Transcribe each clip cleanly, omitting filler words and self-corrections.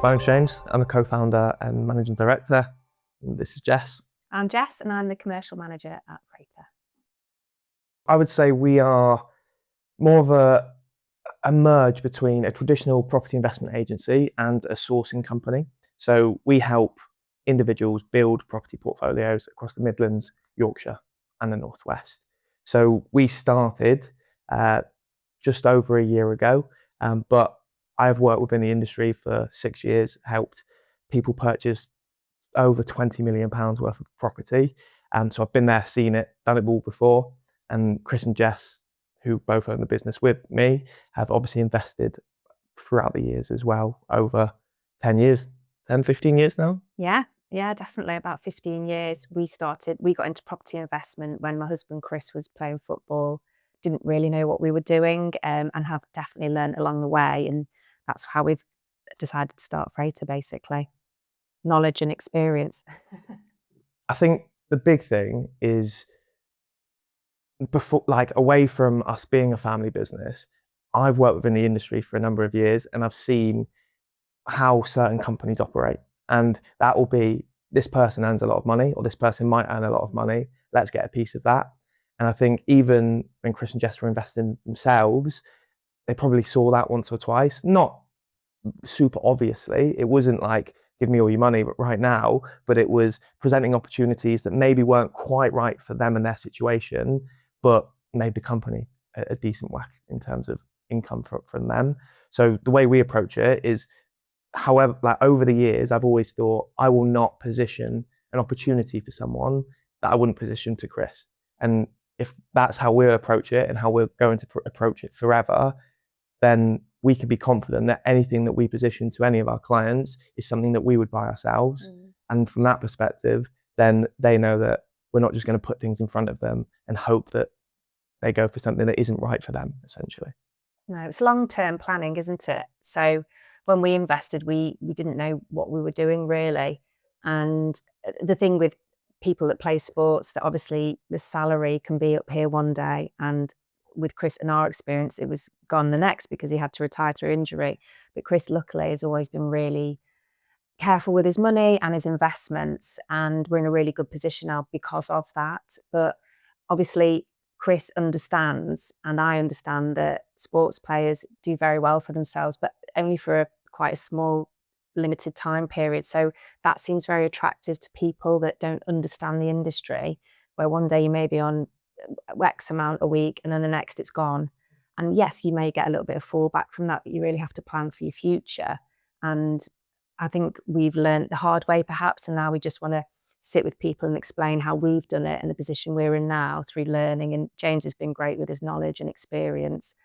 My name's James. I'm a co-founder and managing director. And this is Jess. I'm Jess and I'm the commercial manager at Frater. I would say we are more of a merge between a traditional property investment agency and a sourcing company. So we help individuals build property portfolios across the Midlands, Yorkshire, and the Northwest. So we started just over a year ago, but I've worked within the industry for 6 years, helped people purchase over £20 million worth of property. So I've been there, seen it, done it all before. And Chris and Jess, who both own the business with me, have obviously invested throughout the years as well, over 10 years, 10, 15 years now. Yeah, definitely about 15 years. We got into property investment when my husband Chris was playing football, didn't really know what we were doing, and have definitely learned along the way. And that's how we've decided to start Frater, basically. Knowledge and experience. I think the big thing is before, like away from us being a family business, I've worked within the industry for a number of years and I've seen how certain companies operate. And that will be this person earns a lot of money or this person might earn a lot of money. Let's get a piece of that. And I think even when Chris and Jess were investing themselves, they probably saw that once or twice, not super obviously. It wasn't like, give me all your money right now, but it was presenting opportunities that maybe weren't quite right for them and their situation, but made the company a decent whack in terms of income from them. So the way we approach it is, however, like over the years, I've always thought I will not position an opportunity for someone that I wouldn't position to Chris. And if that's how we'll approach it and how we're going to approach it forever, then we can be confident that anything that we position to any of our clients is something that we would buy ourselves. And from that perspective, then they know that we're not just going to put things in front of them and hope that they go for something that isn't right for them, essentially. No, it's long-term planning, isn't it? So when we invested, we didn't know what we were doing really. And the thing with people that play sports, that obviously the salary can be up here one day, and with Chris and our experience, it was gone the next because he had to retire through injury. But Chris, luckily, has always been really careful with his money and his investments, and we're in a really good position now because of that. But obviously, Chris understands, and I understand, that sports players do very well for themselves, but only for quite a small, limited time period. So that seems very attractive to people that don't understand the industry, where one day you may be on X amount a week and then the next it's gone. And yes, you may get a little bit of fallback from that, but you really have to plan for your future. And I think we've learned the hard way perhaps, and now we just want to sit with people and explain how we've done it and the position we're in now through learning. And James has been great with his knowledge and experience.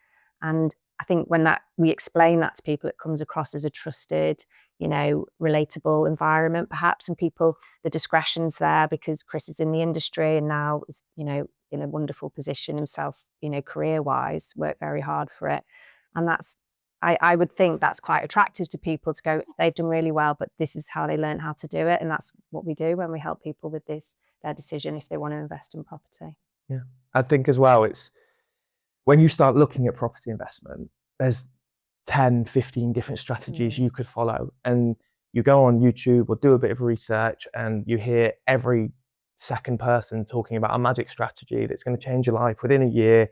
And I think when we explain that to people, it comes across as a trusted, relatable environment perhaps. And people, the discretion's there because Chris is in the industry and now is, in a wonderful position himself, career-wise, worked very hard for it. And I would think that's quite attractive to people to go, they've done really well, but this is how they learn how to do it. And that's what we do when we help people with their decision if they want to invest in property. Yeah. I think as well, it's when you start looking at property investment, there's 10, 15 different strategies you could follow. And you go on YouTube or do a bit of research and you hear every second person talking about a magic strategy that's going to change your life within a year.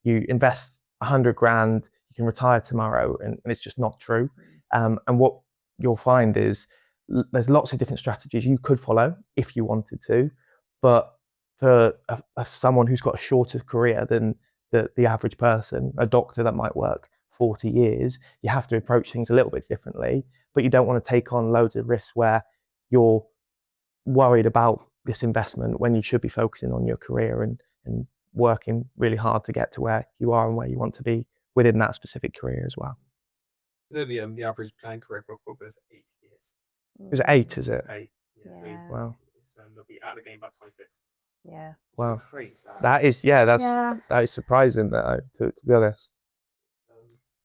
You invest 100 grand, you can retire tomorrow, and it's just not true. And what you'll find is there's lots of different strategies you could follow if you wanted to, but for someone who's got a shorter career than the average person, a doctor that might work 40 years, you have to approach things a little bit differently, but you don't want to take on loads of risks where you're worried about this investment when you should be focusing on your career and working really hard to get to where you are and where you want to be within that specific career as well. The average playing career for football is 8 years. Is it 8, is it? 8, yeah. Yeah. Wow. They'll be out of the game by 26. Yeah. Wow. Crazy. That is surprising, to be honest.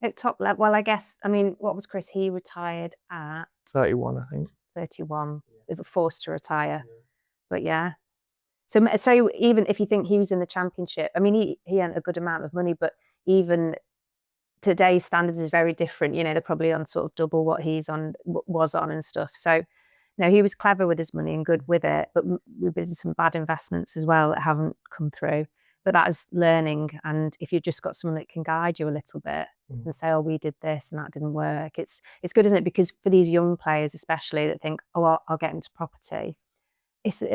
At top level, well, I guess, what was Chris? He retired at 31, I think. 31. They were forced to retire. But yeah. So even if you think he was in the championship, he earned a good amount of money, but even today's standards is very different. You know, they're probably on sort of double what was on and stuff. So no, he was clever with his money and good with it, but we've been some bad investments as well that haven't come through. But that is learning. And if you've just got someone that can guide you a little bit and say, oh, we did this and that didn't work, it's good, isn't it? Because for these young players, especially that think, oh, I'll get into property.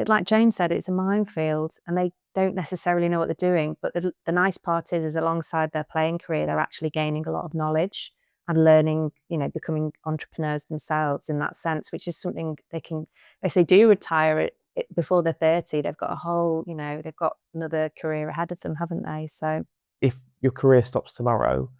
Like James said, it's a minefield and they don't necessarily know what they're doing. But the nice part is alongside their playing career, they're actually gaining a lot of knowledge and learning, you know, becoming entrepreneurs themselves in that sense, which is something they can, if they do retire before they're 30, they've got a whole, you know, they've got another career ahead of them, haven't they? So If your career stops tomorrow,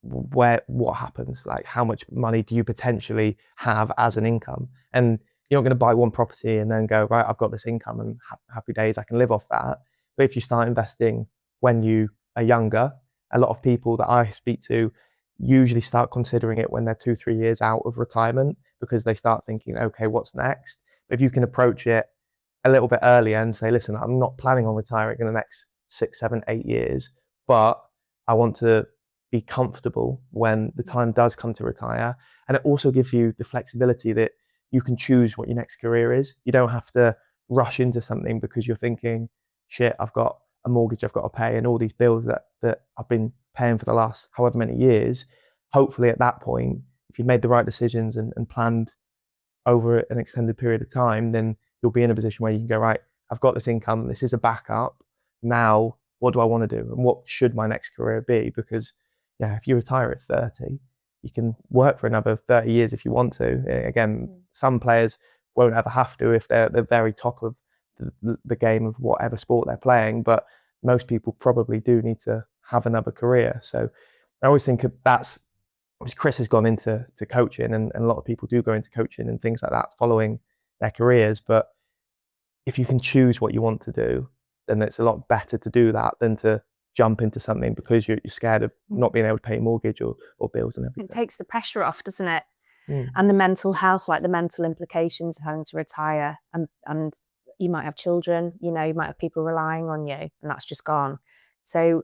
what happens? Like, how much money do you potentially have as an income? And you're not going to buy one property and then go, right, I've got this income and happy days, I can live off that. But if you start investing when you are younger, a lot of people that I speak to usually start considering it when they're 2-3 years out of retirement, because they start thinking, okay, what's next? But if you can approach it a little bit earlier and say, listen, I'm not planning on retiring in the next 6, 7, 8 years, but I want to be comfortable when the time does come to retire. And it also gives you the flexibility that you can choose what your next career is. You don't have to rush into something because you're thinking, shit, I've got a mortgage I've got to pay and all these bills that I've been paying for the last however many years. Hopefully at that point, if you've made the right decisions and planned over an extended period of time, then you'll be in a position where you can go, right, I've got this income, this is a backup. Now, what do I want to do? And what should my next career be? Because yeah, if you retire at 30, you can work for another 30 years if you want to. Again, some players won't ever have to if they're the very top of the game of whatever sport they're playing, but most people probably do need to have another career. So I always think that's, Chris has gone into coaching, and a lot of people do go into coaching and things like that following their careers. But if you can choose what you want to do, then it's a lot better to do that than to jump into something because you're scared of not being able to pay your mortgage or bills and everything. It takes the pressure off, doesn't it? And the mental health, like the mental implications of having to retire, and you might have children, you know, you might have people relying on you, and that's just gone. So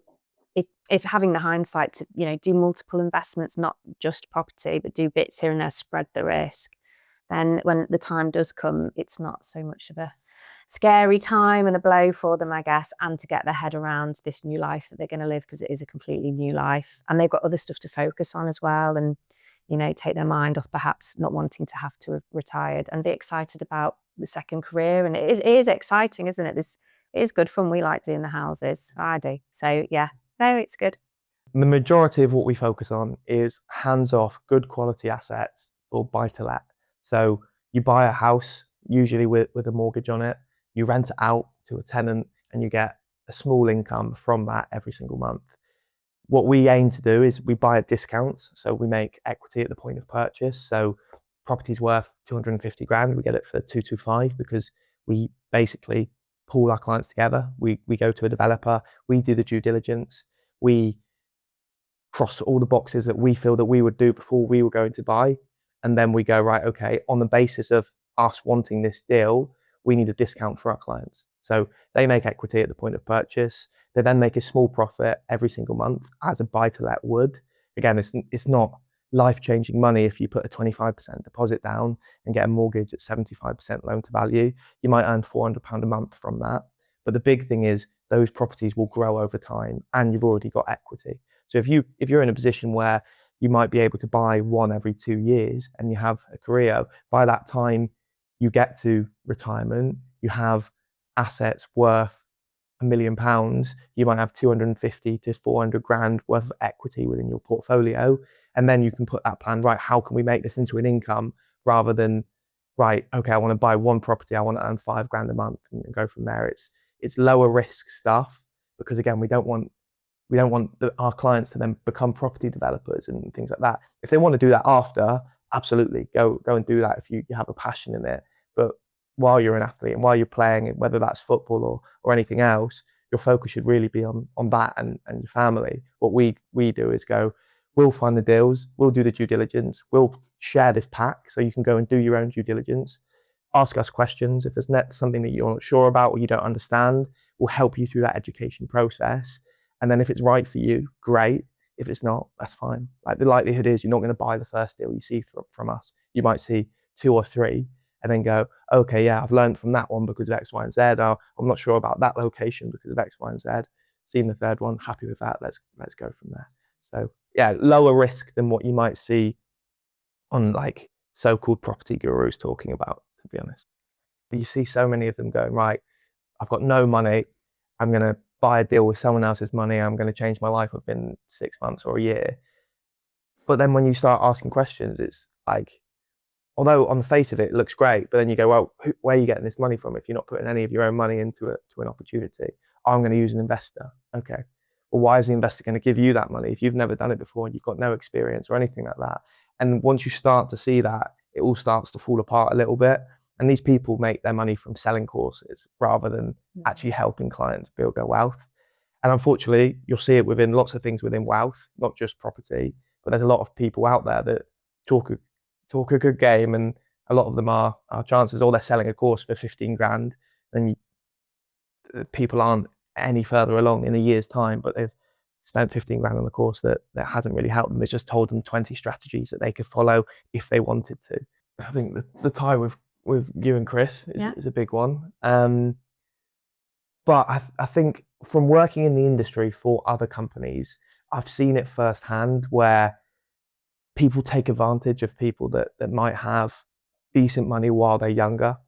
if having the hindsight to, you know, do multiple investments, not just property, but do bits here and there, spread the risk, then when the time does come, it's not so much of a scary time and a blow for them, I guess, and to get their head around this new life that they're going to live, because it is a completely new life. And they've got other stuff to focus on as well, and, you know, take their mind off perhaps not wanting to have to have retired and be excited about the second career. And it is exciting, isn't it? It is good fun. We like doing the houses. I do. So yeah, no, it's good. The majority of what we focus on is hands-off, good quality assets or buy-to-let. So you buy a house, usually with a mortgage on it, you rent it out to a tenant and you get a small income from that every single month. What we aim to do is we buy at discounts. So we make equity at the point of purchase. So property's worth 250 grand, we get it for 225 because we basically pool our clients together. We go to a developer, we do the due diligence, we cross all the boxes that we feel that we would do before we were going to buy. And then we go, right, okay, on the basis of us wanting this deal, we need a discount for our clients. So they make equity at the point of purchase. They then make a small profit every single month as a buy-to-let would. Again, it's not life-changing money if you put a 25% deposit down and get a mortgage at 75% loan to value. You might earn £400 a month from that. But the big thing is those properties will grow over time and you've already got equity. So if you're in a position where you might be able to buy one every 2 years and you have a career, by that time you get to retirement, you have assets worth £1 million, you might have 250 to 400 grand worth of equity within your portfolio. And then you can put that plan, right, how can we make this into an income rather than, right, okay, I want to buy one property, I want to earn 5 grand a month and go from there. It's lower risk stuff because again, we don't want our clients to then become property developers and things like that. If they want to do that after, absolutely go and do that if you have a passion in it. But while you're an athlete and while you're playing, whether that's football or anything else, your focus should really be on that and your family. What we do is go, we'll find the deals, we'll do the due diligence, we'll share this pack so you can go and do your own due diligence. Ask us questions. If there's something that you're not sure about or you don't understand, we'll help you through that education process. And then if it's right for you, great. If it's not, that's fine. Like the likelihood is you're not going to buy the first deal you see from us. You might see 2 or 3 and then go, okay, yeah, I've learned from that one because of X, Y, and Z. I'm not sure about that location because of X, Y, and Z. Seen the third one, happy with that. Let's go from there. So yeah, lower risk than what you might see on like so-called property gurus talking about, to be honest. But you see so many of them going, right, I've got no money. I'm going to buy a deal with someone else's money. I'm going to change my life within 6 months or a year. But then when you start asking questions, it's like, although on the face of it, it looks great, but then you go, well, where are you getting this money from if you're not putting any of your own money into it to an opportunity? Oh, I'm going to use an investor. Okay. Well, why is the investor going to give you that money if you've never done it before and you've got no experience or anything like that? And once you start to see that, it all starts to fall apart a little bit. And these people make their money from selling courses rather than actually helping clients build their wealth. And unfortunately, you'll see it within lots of things within wealth, not just property, but there's a lot of people out there that talk a good game, and a lot of them are chances, or they're selling a course for 15 grand, and people aren't any further along in a year's time, but they've spent 15 grand on a course that hasn't really helped them. It's just told them 20 strategies that they could follow if they wanted to. I think the tie with you and Chris is a big one. But I think from working in the industry for other companies, I've seen it firsthand where people take advantage of people that might have decent money while they're younger.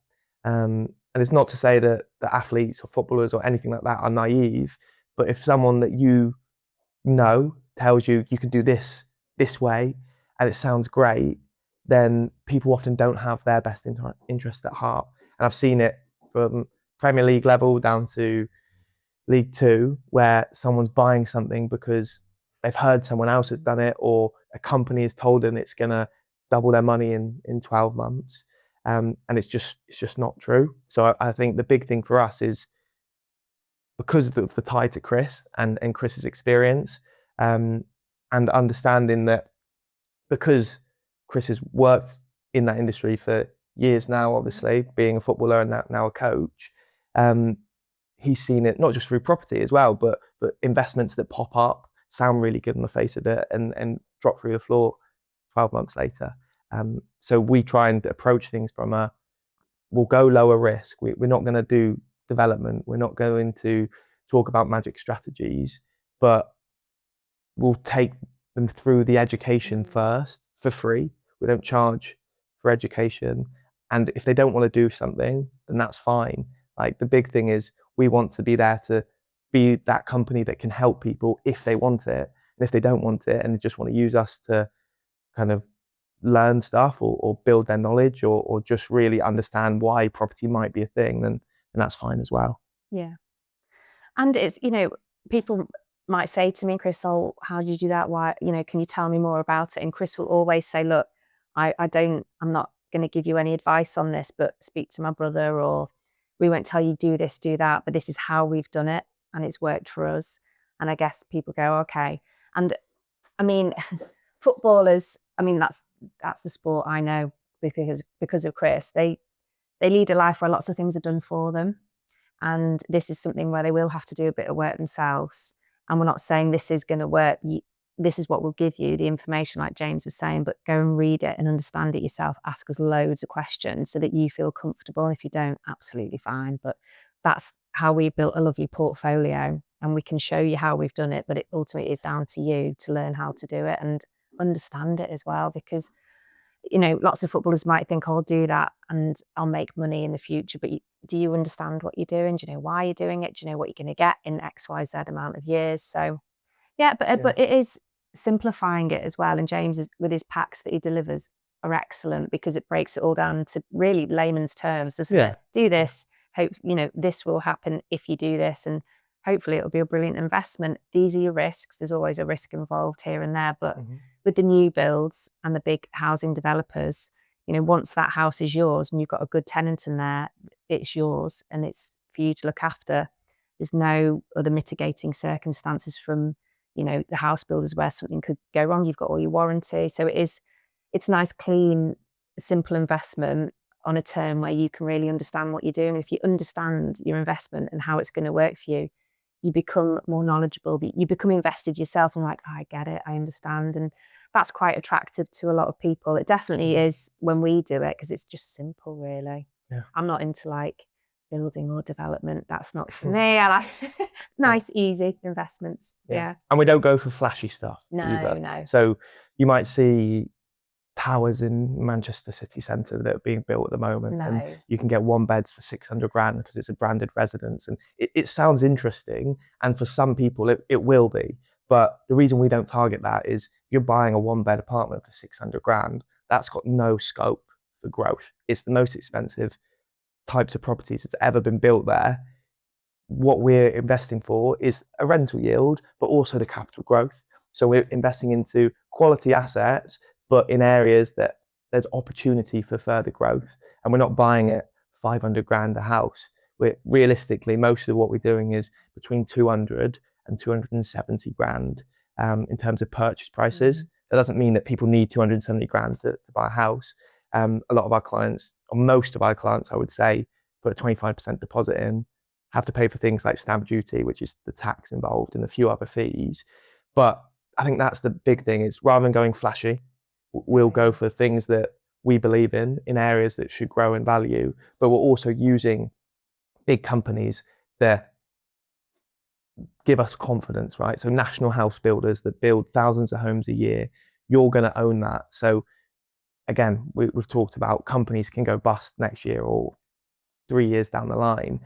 And it's not to say that the athletes or footballers or anything like that are naive, but if someone that you know tells you you can do this way and it sounds great, then people often don't have their best interest at heart. And I've seen it from Premier League level down to League Two, where someone's buying something because they've heard someone else has done it, or a company has told them it's going to double their money in 12 months. And it's just not true. So I think the big thing for us is, because of the tie to Chris and Chris's experience, and understanding that because Chris has worked in that industry for years now, obviously being a footballer and now a coach, he's seen it not just through property as well, but investments that pop up, sound really good on the face of it, and drop through the floor 12 months later. So we try and approach things from we'll go lower risk. We're not going to do development. We're not going to talk about magic strategies, but we'll take them through the education first for free. We don't charge for education. And if they don't want to do something, then that's fine. Like, the big thing is we want to be there to be that company that can help people if they want it. And if they don't want it and they just want to use us to kind of learn stuff or build their knowledge or just really understand why property might be a thing, then that's fine as well. Yeah. And it's, people might say to me, Chris, oh, how do you do that? Why, can you tell me more about it? And Chris will always say, look, I'm not going to give you any advice on this, but speak to my brother, or we won't tell you do this, do that, but this is how we've done it and it's worked for us. And I guess people go, okay. And I mean, footballers, that's the sport I know because of Chris. They lead a life where lots of things are done for them. And this is something where they will have to do a bit of work themselves. And we're not saying this is going to work. This is what we'll give you, the information, like James was saying, but go and read it and understand it yourself. Ask us loads of questions so that you feel comfortable. And if you don't, absolutely fine. But that's how we built a lovely portfolio, and we can show you how we've done it, but it ultimately is down to you to learn how to do it and understand it as well. Because, lots of footballers might think, I'll do that and I'll make money in the future, but do you understand what you're doing? Do you know why you're doing it? Do you know what you're going to get in X, Y, Z amount of years? So but it is simplifying it as well. And James, with his packs that he delivers, are excellent because it breaks it all down to really layman's terms, doesn't it? Do this, hope, this will happen if you do this, and hopefully it'll be a brilliant investment. These are your risks. There's always a risk involved here and there, but with the new builds and the big housing developers, once that house is yours and you've got a good tenant in there, it's yours and it's for you to look after. There's no other mitigating circumstances from, the house builders where something could go wrong. You've got all your warranty. So it's a nice, clean, simple investment on a term where you can really understand what you're doing. And if you understand your investment and how it's going to work for you, you become more knowledgeable, you become invested yourself and like, oh, I get it, I understand. And that's quite attractive to a lot of people. It definitely is when we do it, because it's just simple, really. Yeah. I'm not into like building or development. That's not for me. I like nice, easy investments. Yeah. And we don't go for flashy stuff No, either. no. So you might see towers in Manchester city centre that are being built at the moment, and No. you can get one beds for 600 grand because it's a branded residence, and it sounds interesting, and for some people it will be, but the reason we don't target that is you're buying a one bed apartment for 600 grand, that's got no scope for growth. It's the most expensive types of properties that's ever been built there. What we're investing for is a rental yield, but also the capital growth. So we're investing into quality assets, but in areas that there's opportunity for further growth. And we're not buying it 500 grand a house. We're realistically, most of what we're doing is between 200 and 270 grand in terms of purchase prices. That doesn't mean that people need 270 grand to buy a house. A lot of our clients, or most of our clients, I would say, put a 25% deposit in, have to pay for things like stamp duty, which is the tax involved, and a few other fees. But I think that's the big thing, is rather than going flashy, we'll go for things that we believe in areas that should grow in value, but we're also using big companies that give us confidence, right? So national house builders that build thousands of homes a year, you're going to own that. So again, we've talked about companies can go bust next year or 3 years down the line.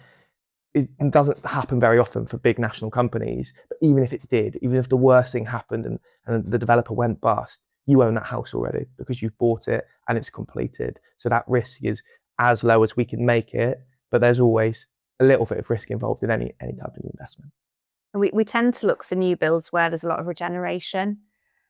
It doesn't happen very often for big national companies, but even if it did, even if the worst thing happened and the developer went bust, you own that house already because you've bought it and it's completed. So that risk is as low as we can make it, but there's always a little bit of risk involved in any type of investment. We tend to look for new builds where there's a lot of regeneration,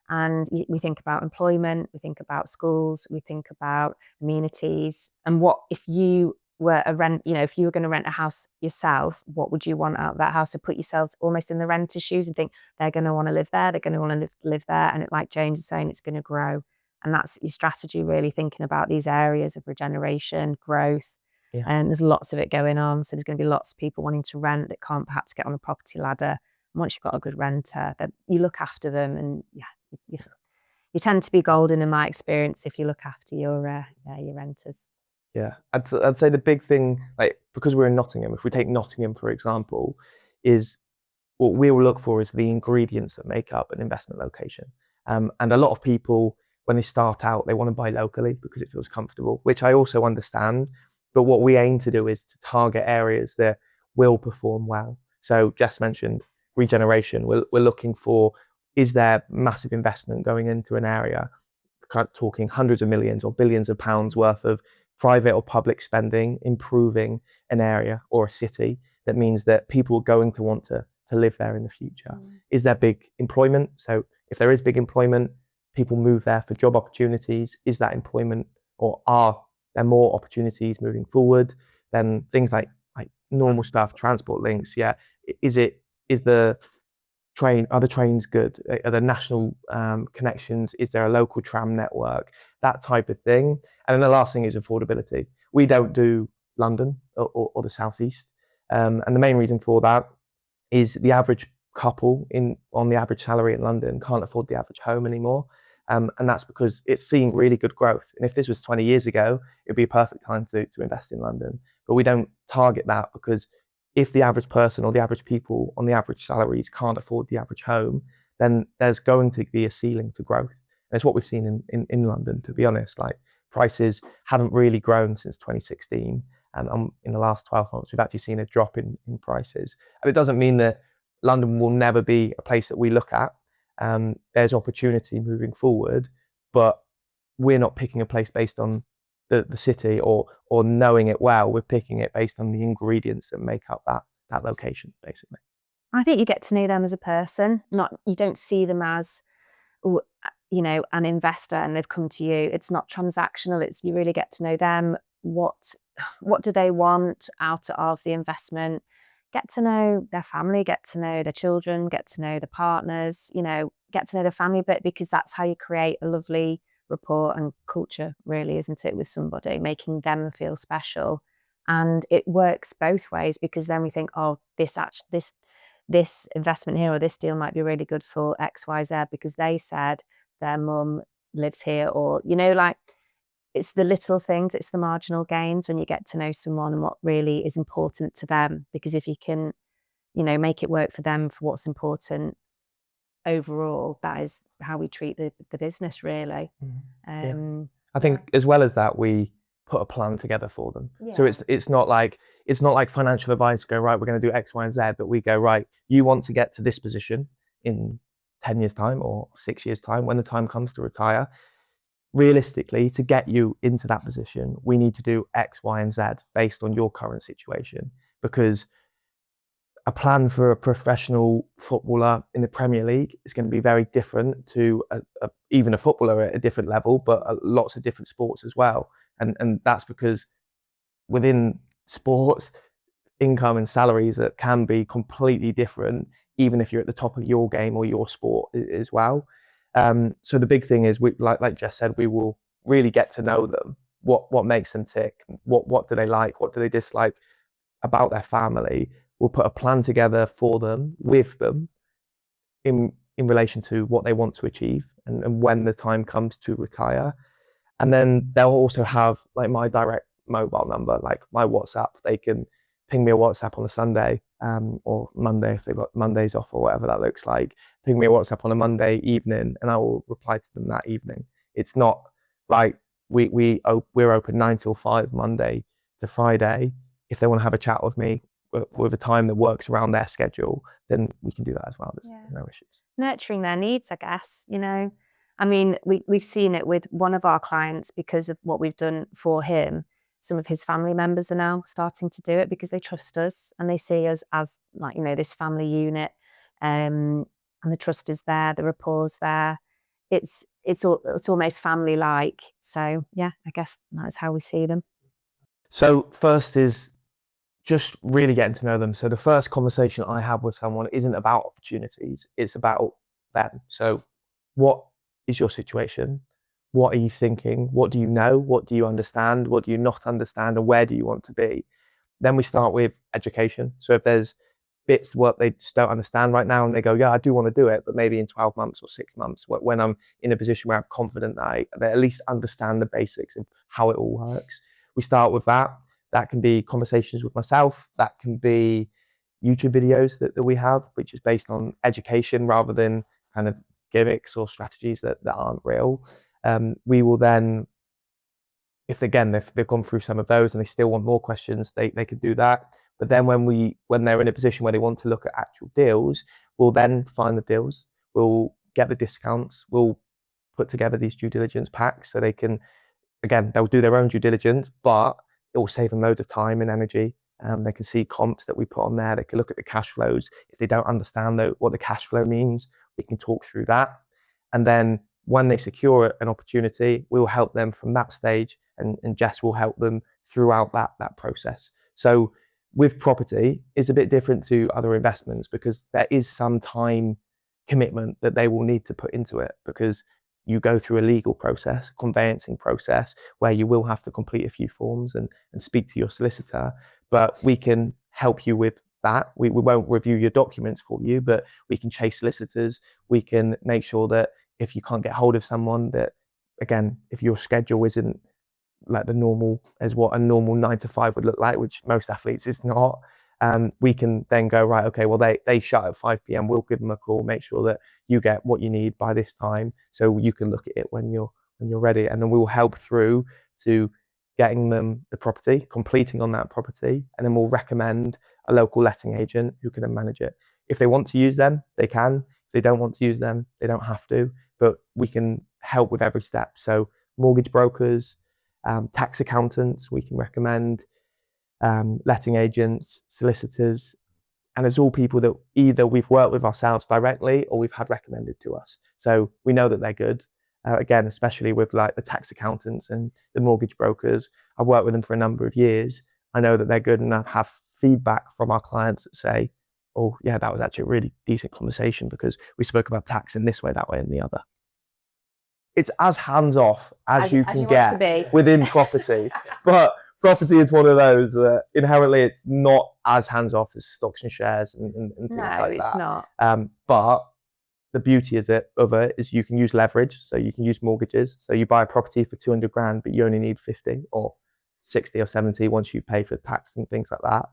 and we think about employment, we think about schools, we think about amenities, and what if you were if you were going to rent a house yourself, what would you want out of that house? So put yourselves almost in the renter's shoes and think they're going to want to live there, they're going to want to live there, and like James is saying, it's going to grow. And that's your strategy, really thinking about these areas of regeneration, growth. Yeah. And there's lots of it going on. So there's going to be lots of people wanting to rent that can't perhaps get on the property ladder. And once you've got a good renter, that you look after them, and you tend to be golden in my experience if you look after your renters. Yeah, I'd say the big thing, like, because we're in Nottingham, if we take Nottingham for example, is what we will look for is the ingredients that make up an investment location. And a lot of people, when they start out, they want to buy locally because it feels comfortable, which I also understand. But what we aim to do is to target areas that will perform well. So Jess mentioned regeneration. We're looking for, is there massive investment going into an area, talking hundreds of millions or billions of pounds worth of private or public spending, improving an area or a city, that means that people are going to want to live there in the future. Is there big employment? So if there is big employment, people move there for job opportunities. Is that employment, or are there more opportunities moving forward? Then things like normal stuff, transport links. Yeah, is the train, are the trains good? Are the national connections? Is there a local tram network? That type of thing. And then the last thing is affordability. We don't do London or the southeast, and the main reason for that is the average couple on the average salary in London can't afford the average home anymore. And that's because it's seeing really good growth. And if this was 20 years ago, it'd be a perfect time to invest in London. But we don't target that, because if the average person or the average people on the average salaries can't afford the average home, then there's going to be a ceiling to growth. And it's what we've seen in London, to be honest. Like, prices haven't really grown since 2016. And in the last 12 months, we've actually seen a drop in prices. And it doesn't mean that London will never be a place that we look at. There's opportunity moving forward, but we're not picking a place based on the city or knowing it well. We're picking it based on the ingredients that make up that location, basically. I think you get to know them as a person. You don't see them as, an investor and they've come to you. It's not transactional. It's, you really get to know them. What do they want out of the investment? Get to know their family, get to know their children, get to know the partners, get to know the family bit, because that's how you create a lovely rapport and culture, really, isn't it, with somebody, making them feel special. And it works both ways, because then we think, oh, this this investment here or this deal might be really good for XYZ because they said their mum lives here, or, you know, like, it's the little things, it's the marginal gains when you get to know someone and what really is important to them. Because if you can, you know, make it work for them for what's important overall, that is how we treat the business, really. I think as well as that, we put a plan together for them. So Yeah. it's not like financial advice go, right, we're going to do X, Y, and Z, but we go, right, you want to get to this position in 10 years time or 6 years time when the time comes to retire. Realistically, to get you into that position, we need to do X, Y, and Z based on your current situation, because a plan for a professional footballer in the Premier League is going to be very different to even a footballer at a different level, but lots of different sports as well. And that's because within sports, income and salaries that can be completely different, even if you're at the top of your game or your sport as well. So the big thing is, we, like Jess said, we will really get to know them. What makes them tick? What do they like? What do they dislike about their family? We'll put a plan together for them, with them, in relation to what they want to achieve and when the time comes to retire. And then they'll also have like my direct mobile number, like my WhatsApp. They can ping me a WhatsApp on a Sunday or Monday if they've got Mondays off or whatever that looks like. Ping me a WhatsApp on a Monday evening and I will reply to them that evening. It's not like we're open 9 till 5 Monday to Friday. If they want to have a chat with me with a time that works around their schedule, then we can do that as well. There's no issues. Nurturing their needs, I guess, you know. I mean, we've seen it with one of our clients because of what we've done for him. Some of his family members are now starting to do it because they trust us and they see us as, like, you know, this family unit. And the trust is there, the rapport's there. It's almost family-like. So yeah, I guess that's how we see them. So first is just really getting to know them. So the first conversation I have with someone isn't about opportunities, it's about them. So what is your situation? What are you thinking? What do you know? What do you understand? What do you not understand? And where do you want to be? Then we start with education. So if there's bits of work they just don't understand right now and they go, yeah, I do want to do it, but maybe in 12 months or 6 months, when I'm in a position where I'm confident that I at least understand the basics of how it all works, we start with that. That can be conversations with myself. That can be YouTube videos that we have, which is based on education rather than kind of gimmicks or strategies that aren't real. We will then, if they've gone through some of those and they still want more questions, they could do that. But then when they're in a position where they want to look at actual deals, we'll then find the deals, we'll get the discounts, we'll put together these due diligence packs so they can, again, they'll do their own due diligence, but it will save them loads of time and energy. They can see comps that we put on there. They can look at the cash flows. If they don't understand what the cash flow means, we can talk through that. And then when they secure an opportunity, we'll help them from that stage, and Jess will help them throughout that process. So with property, it's a bit different to other investments because there is some time commitment that they will need to put into it, because you go through a legal process, conveyancing process, where you will have to complete a few forms and speak to your solicitor. But we can help you with that. We won't review your documents for you, but we can chase solicitors. We can make sure that if you can't get hold of someone, that, again, if your schedule isn't like the normal, as what a normal 9 to 5 would look like, which most athletes is not, we can then go, right, okay, well, they shut at 5 p.m. We'll give them a call, make sure that you get what you need by this time, so you can look at it when you're ready, and then we will help through to getting them the property, completing on that property, and then we'll recommend a local letting agent who can then manage it. If they want to use them, they can. If they don't want to use them, they don't have to, but we can help with every step. So mortgage brokers, tax accountants, we can recommend, letting agents, solicitors, and it's all people that either we've worked with ourselves directly or we've had recommended to us. So we know that they're good. Again, especially with like the tax accountants and the mortgage brokers, I've worked with them for a number of years. I know that they're good, and I have feedback from our clients that say, oh yeah, that was actually a really decent conversation because we spoke about tax in this way, that way, and the other. It's as hands-off as you can get within property, but property is one of those that inherently it's not as hands-off as stocks and shares and things No, like it's that. not. But the beauty of it is you can use leverage, so you can use mortgages. So you buy a property for 200 grand, but you only need 50 or 60 or 70 once you pay for tax and things like that.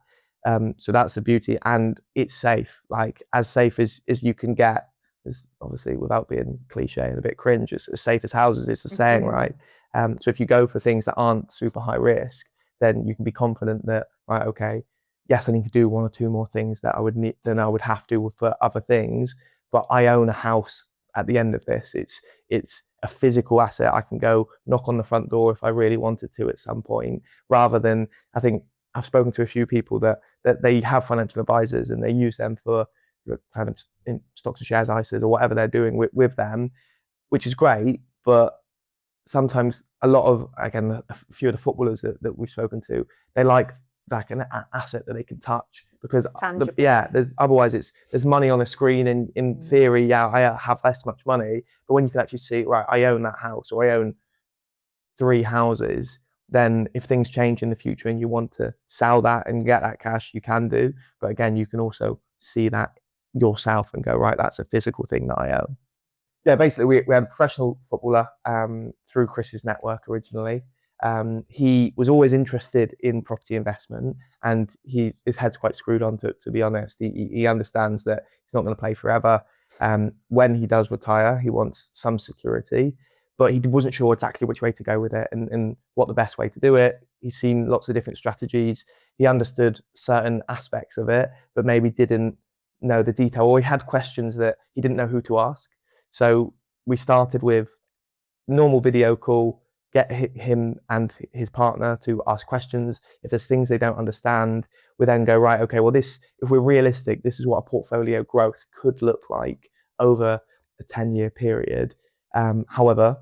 So that's the beauty, and it's safe, like as safe as you can get. It's obviously, without being cliche and a bit cringe, it's as safe as houses. It's the saying, right? So if you go for things that aren't super high risk, then you can be confident that, right, okay, yes, I need to do one or two more things that I would need than I would have to for other things, but I own a house at the end of this. It's a physical asset. I can go knock on the front door if I really wanted to at some point, rather than, I think I've spoken to a few people that they have financial advisors and they use them for kind of in stocks and shares, ISAs, or whatever they're doing with them, which is great. But sometimes a lot of, again, a few of the footballers that we've spoken to, they like an asset that they can touch, because otherwise there's money on a screen, and in theory, yeah, I have less much money, but when you can actually see, right, I own that house, or I own 3 houses, then if things change in the future and you want to sell that and get that cash, you can do. But again, you can also see that yourself and go, right, that's a physical thing that I own. Yeah, basically we had a professional footballer through Chris's network originally. He was always interested in property investment, and his head's quite screwed on, to be honest. He understands that he's not going to play forever. When he does retire, he wants some security, but he wasn't sure exactly which way to go with it and what the best way to do it. He's seen lots of different strategies. He understood certain aspects of it, but maybe didn't know the detail, or he had questions that he didn't know who to ask. So we started with normal video call, get him and his partner to ask questions. If there's things they don't understand, we then go, right, okay, well, if we're realistic, this is what a portfolio growth could look like over a 10-year period. However,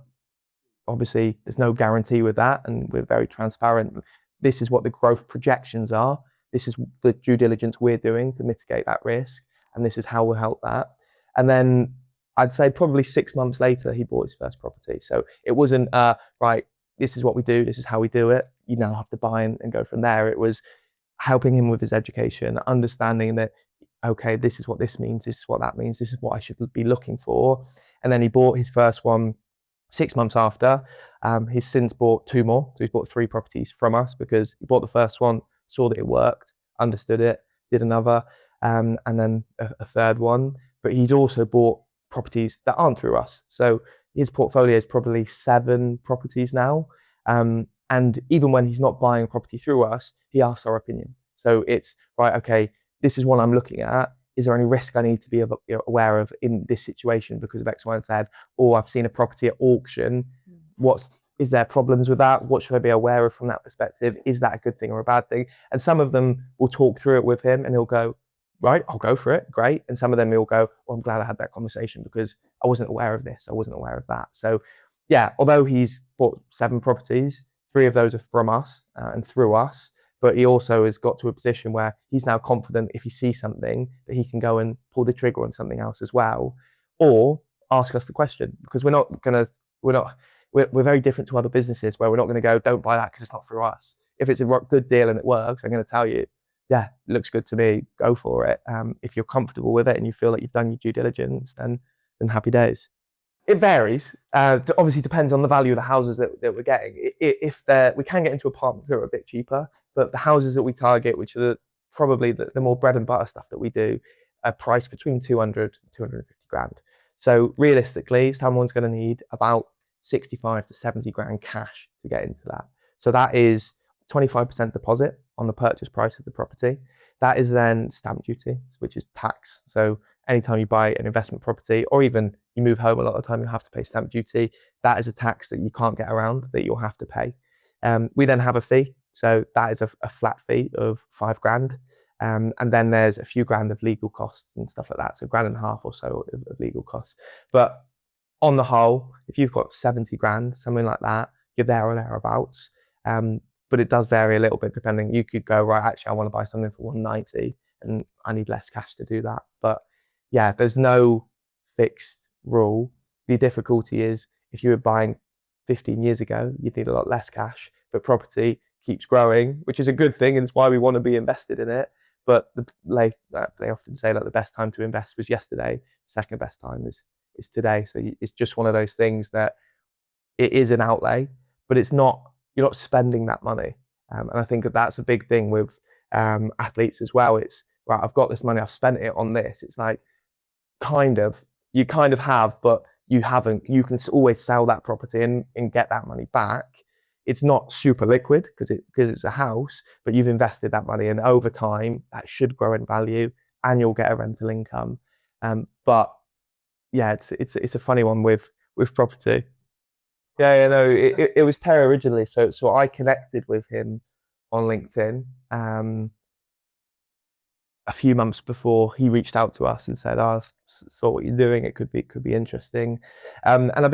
obviously, there's no guarantee with that, and we're very transparent. This is what the growth projections are. This is the due diligence we're doing to mitigate that risk, and this is how we'll help that. And then I'd say probably 6 months later, he bought his first property. So it wasn't, right, this is what we do, this is how we do it, you now have to buy and go from there. It was helping him with his education, understanding that, okay, this is what this means, this is what that means, this is what I should be looking for. And then he bought his first one 6 months after. He's since bought 2 more. So he's bought 3 properties from us, because he bought the first one, saw that it worked, understood it, did another, and then a third one. But he's also bought properties that aren't through us. So his portfolio is probably 7 properties now. And even when he's not buying a property through us, he asks our opinion. So it's, right, okay, this is what I'm looking at. Is there any risk I need to be aware of in this situation because of X, Y, and Z? Or I've seen a property at auction. Is there problems with that? What should I be aware of from that perspective? Is that a good thing or a bad thing? And some of them will talk through it with him, and he'll go, right, I'll go for it, great. And some of them he'll go, well, I'm glad I had that conversation because I wasn't aware of this, I wasn't aware of that. So yeah, although he's bought 7 properties, 3 of those are from us and through us, but he also has got to a position where he's now confident if he sees something that he can go and pull the trigger on something else as well, or ask us the question, because we're very different to other businesses where we're not going to go, don't buy that because it's not through us. If it's a good deal and it works, I'm going to tell you, yeah, it looks good to me, go for it. If you're comfortable with it and you feel like you've done your due diligence, then happy days. It varies. Obviously depends on the value of the houses that we're getting. We can get into apartments that are a bit cheaper, but the houses that we target, which are probably the more bread and butter stuff that we do, are priced between 200 and 250 grand. So realistically, someone's going to need about 65 to 70 grand cash to get into that. So that is 25% deposit on the purchase price of the property. That is then stamp duty, which is tax. So anytime you buy an investment property, or even you move home, a lot of the time you have to pay stamp duty. That is a tax that you can't get around, that you'll have to pay. We then have a fee. So that is a flat fee of 5 grand. And then there's a few grand of legal costs and stuff like that. So £1.5 grand or so of legal costs. But on the whole, if you've got 70 grand, something like that, you're there or thereabouts. But it does vary a little bit depending. You could go, right, actually, I want to buy something for 190 and I need less cash to do that. But yeah, there's no fixed rule. The difficulty is if you were buying 15 years ago, you'd need a lot less cash. But property, keeps growing, which is a good thing, and it's why we want to be invested in it. But they often say that the best time to invest was yesterday. Second best time is today. So it's just one of those things that it is an outlay, but it's not. You're not spending that money, and I think that's a big thing with athletes as well. It's right. I've got this money. I've spent it on this. It's like you kind of have, but you haven't. You can always sell that property and get that money back. It's not super liquid because it's a house, but you've invested that money, and over time that should grow in value, and you'll get a rental income. But yeah, it's a funny one with property. Yeah, no, it was Terry originally. So I connected with him on LinkedIn a few months before he reached out to us and said, "Oh, saw what you're doing. It could be interesting." And I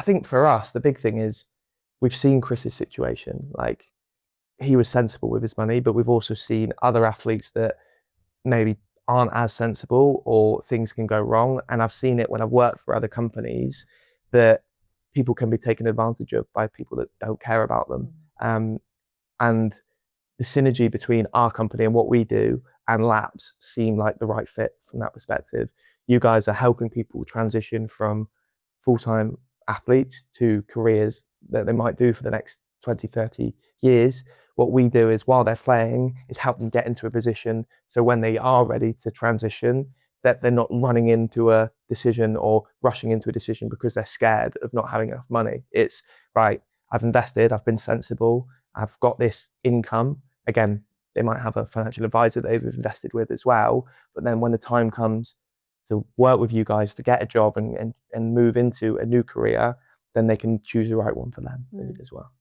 think for us the big thing is we've seen Chris's situation. Like he was sensible with his money, but we've also seen other athletes that maybe aren't as sensible or things can go wrong. And I've seen it when I've worked for other companies that people can be taken advantage of by people that don't care about them. And the synergy between our company and what we do and Labs seem like the right fit from that perspective. You guys are helping people transition from full-time athletes to careers that they might do for the next 20, 30 years. What we do is while they're playing is help them get into a position so when they are ready to transition, that they're not running into a decision or rushing into a decision because they're scared of not having enough money. It's right, I've invested, I've been sensible, I've got this income. Again, they might have a financial advisor they've invested with as well. But then when the time comes to work with you guys to get a job and move into a new career, then they can choose the right one for them as well.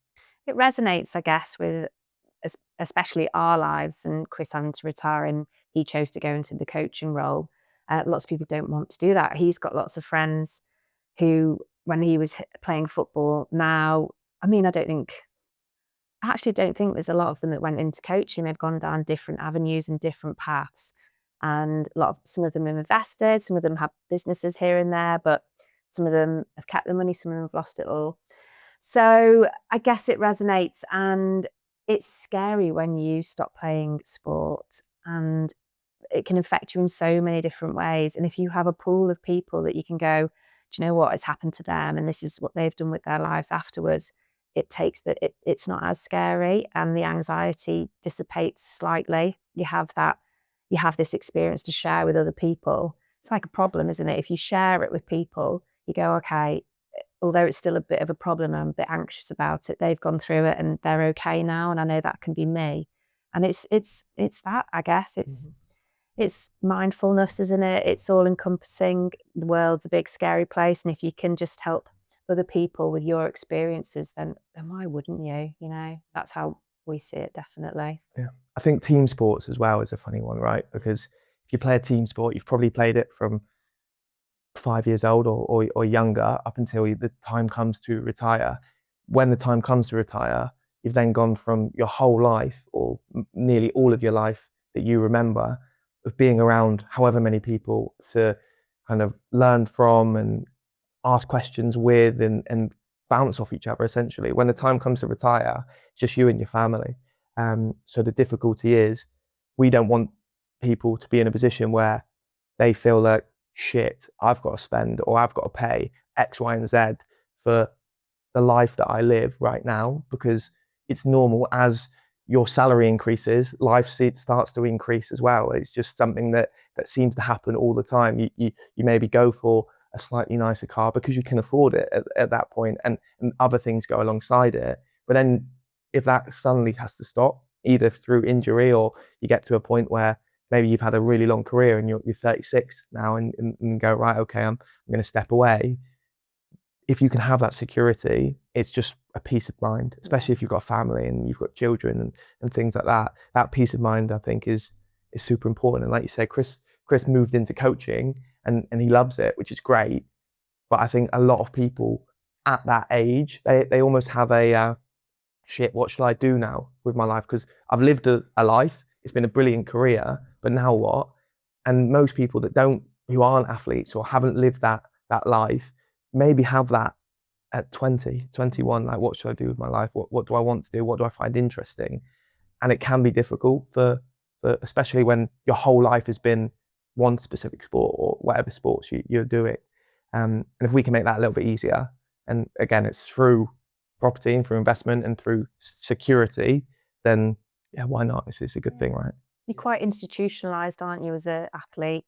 It resonates, I guess, with especially our lives, and Chris having to retire and he chose to go into the coaching role. Lots of people don't want to do that. He's got lots of friends who, when he was playing football now, I actually don't think there's a lot of them that went into coaching. They've gone down different avenues and different paths. And some of them have invested, some of them have businesses here and there, but some of them have kept the money, some of them have lost it all. So I guess it resonates, and it's scary when you stop playing sport, and it can affect you in so many different ways. And if you have a pool of people that you can go, do you know what, it's happened to them and this is what they've done with their lives afterwards, it's not as scary and the anxiety dissipates slightly. You have this experience to share with other people. It's like a problem, isn't it? If you share it with people, you go, okay, although it's still a bit of a problem, I'm a bit anxious about it, they've gone through it and they're okay now, and I know that can be me. And it's that, I guess. It's mindfulness, isn't it? It's all encompassing. The world's a big scary place, and if you can just help other people with your experiences, then why wouldn't you? You know, that's how we see it, definitely. Yeah, I think team sports as well is a funny one, right? Because if you play a team sport, you've probably played it from 5 years old or younger up until the time comes to retire. When the time comes to retire, you've then gone from your whole life or nearly all of your life that you remember of being around however many people to kind of learn from and ask questions with and bounce off each other essentially. When the time comes to retire, it's just you and your family. So the difficulty is we don't want people to be in a position where they feel like, shit, I've got to spend or I've got to pay X, Y, and Z for the life that I live right now, because it's normal as your salary increases, life starts to increase as well. It's just something that seems to happen all the time. You maybe go for a slightly nicer car because you can afford it at that point, and other things go alongside it. But then if that suddenly has to stop, either through injury or you get to a point where maybe you've had a really long career and you're 36 now and go, right, okay, I'm going to step away. If you can have that security, it's just a peace of mind, especially if you've got a family and you've got children and things like that. That peace of mind, I think, is super important. And like you said, Chris moved into coaching and he loves it, which is great. But I think a lot of people at that age, they almost have a shit, what shall I do now with my life? Because I've lived a life, it's been a brilliant career, but now what? And most people who aren't athletes or haven't lived that life, maybe have that at 20, 21, like what should I do with my life? What do I want to do? What do I find interesting? And it can be difficult for especially when your whole life has been one specific sport or whatever sports you're doing. And if we can make that a little bit easier, and again, it's through property and through investment and through security, then yeah, why not? It's a good thing, right? You're quite institutionalized, aren't you, as an athlete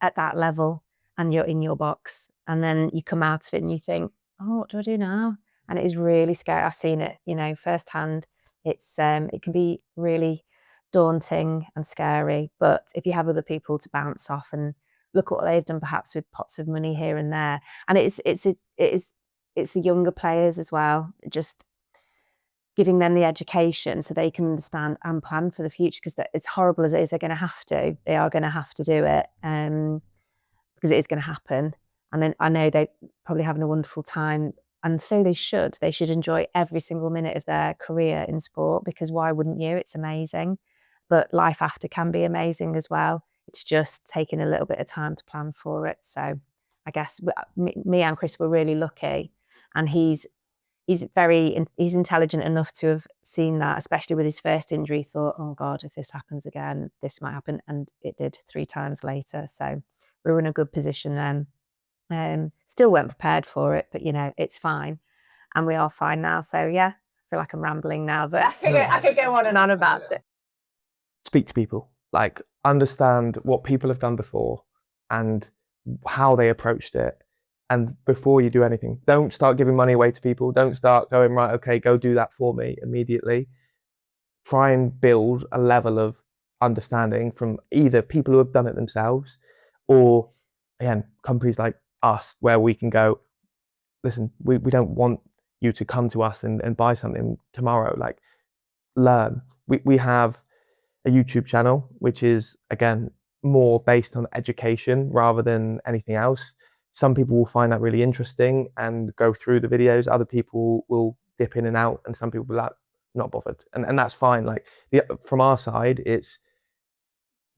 at that level, and you're in your box, and then you come out of it and you think, oh, what do I do now? And it is really scary. I've seen it, firsthand. It's it can be really daunting and scary, but if you have other people to bounce off and look what they've done, perhaps with pots of money here and there, and it's the younger players as well, just giving them the education so they can understand and plan for the future, because as horrible as it is, they are going to have to do it, because it is going to happen. And then I know they're probably having a wonderful time, and so they should enjoy every single minute of their career in sport, because why wouldn't you? It's amazing. But life after can be amazing as well. It's just taking a little bit of time to plan for it. So I guess me and Chris were really lucky, and he's intelligent enough to have seen that, especially with his first injury. He thought, oh God, if this happens again, this might happen. And it did 3 times later. So we were in a good position then. Still weren't prepared for it, but it's fine. And we are fine now. So yeah, I feel like I'm rambling now, but I could go on and on about it. Speak to people, like understand what people have done before and how they approached it. And before you do anything, don't start giving money away to people. Don't start going, right, okay, go do that for me immediately. Try and build a level of understanding from either people who have done it themselves, or again, companies like us, where we can go, listen, we don't want you to come to us and buy something tomorrow. Like, learn. We have a YouTube channel, which is, again, more based on education rather than anything else. Some people will find that really interesting and go through the videos. Other people will dip in and out, and some people will be like, not bothered. And that's fine. Like, from our side, it's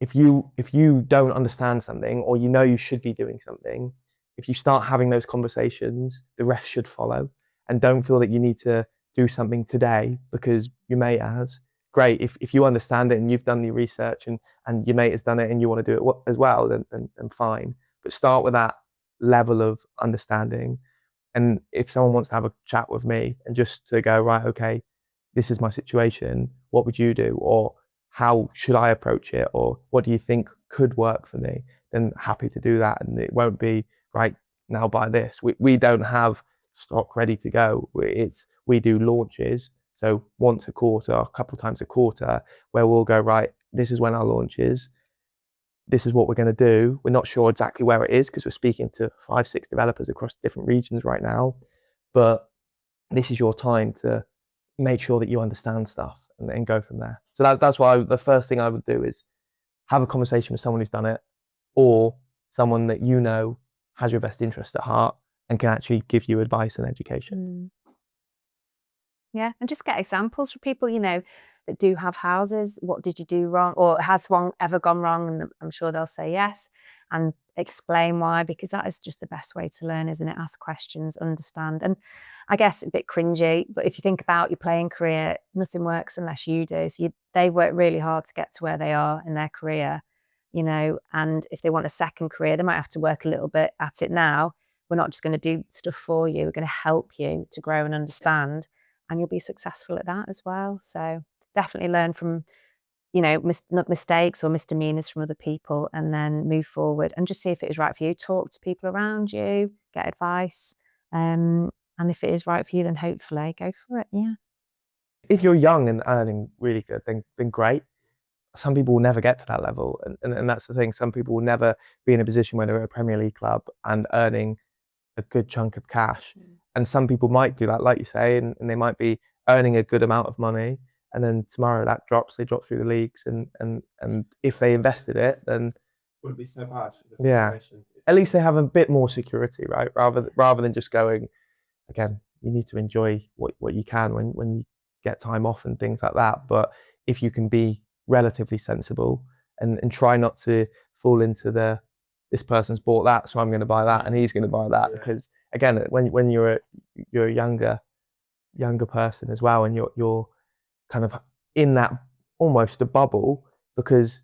if you don't understand something, or you should be doing something, if you start having those conversations, the rest should follow. And don't feel that you need to do something today because your mate has. Great. If you understand it and you've done your research and your mate has done it and you want to do it as well, then fine. But start with that level of understanding. And if someone wants to have a chat with me and just to go, right, okay, this is my situation, what would you do? Or how should I approach it? Or what do you think could work for me? Then happy to do that. And it won't be, right, now buy this. We don't have stock ready to go. We do launches. So once a quarter, a couple of times a quarter, where we'll go, right, this is when our launch is. This is what we're going to do. We're not sure exactly where it is because we're speaking to 5-6 developers across different regions right now. But this is your time to make sure that you understand stuff and go from there. So that's why the first thing I would do is have a conversation with someone who's done it, or someone that has your best interest at heart and can actually give you advice and education. Yeah, and just get examples from people, that do have houses. What did you do wrong? Or has one ever gone wrong? And I'm sure they'll say yes, and explain why, because that is just the best way to learn, isn't it? Ask questions, understand. And I guess a bit cringy, but if you think about your playing career, nothing works unless you do. So they work really hard to get to where they are in their career, and if they want a second career, they might have to work a little bit at it now. We're not just going to do stuff for you. We're going to help you to grow and understand, and you'll be successful at that as well. So definitely learn from, mistakes or misdemeanors from other people, and then move forward and just see if it is right for you. Talk to people around you, get advice. And if it is right for you, then hopefully go for it. Yeah. If you're young and earning really good, then great. Some people will never get to that level. And that's the thing. Some people will never be in a position where they're at a Premier League club and earning a good chunk of cash. And some people might do that, like you say, and they might be earning a good amount of money, and then tomorrow that drops, they drop through the leagues, and if they invested it, then Wouldn't be so bad. Yeah. At least they have a bit more security, right? Rather than just going, again, you need to enjoy what you can when you get time off and things like that. But if you can be relatively sensible and try not to fall into this person's bought that, so I'm going to buy that, and he's going to buy that, because again, when you're a younger person as well, and you're kind of in that almost a bubble, because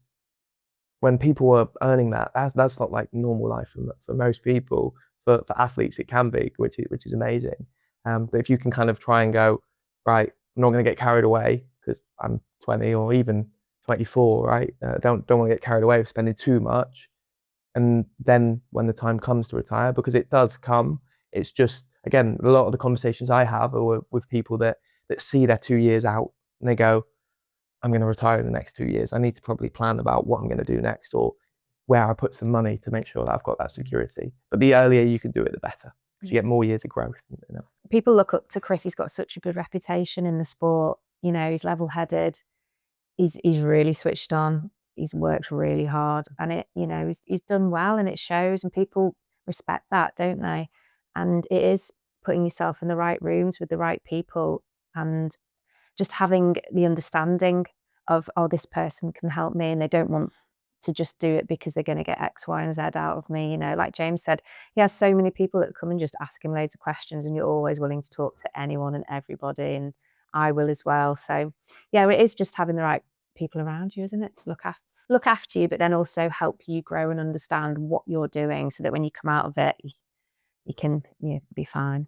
when people are earning that's not like normal life for most people. For athletes, it can be, which is amazing. But if you can kind of try and go, right, I'm not going to get carried away because I'm 20 or even 24, right? Don't want to get carried away with spending too much. And then when the time comes to retire, because it does come, it's just, again, a lot of the conversations I have are with people that see their 2 years out and they go, I'm going to retire in the next 2 years. I need to probably plan about what I'm going to do next, or where I put some money to make sure that I've got that security. But the earlier you can do it, the better, because you get more years of growth. People look up to Chris. He's got such a good reputation in the sport. You know, he's level-headed. He's really switched on. He's worked really hard, and he's done well, and it shows. And people respect that, don't they? And it is putting yourself in the right rooms with the right people, and just having the understanding of, oh, this person can help me, and they don't want to just do it because they're going to get X, Y, and Z out of me. Like James said, he has so many people that come and just ask him loads of questions, and you're always willing to talk to anyone and everybody, and I will as well. So yeah, it is just having the right people around you, isn't it, to look after you, but then also help you grow and understand what you're doing, so that when you come out of it, you can be fine.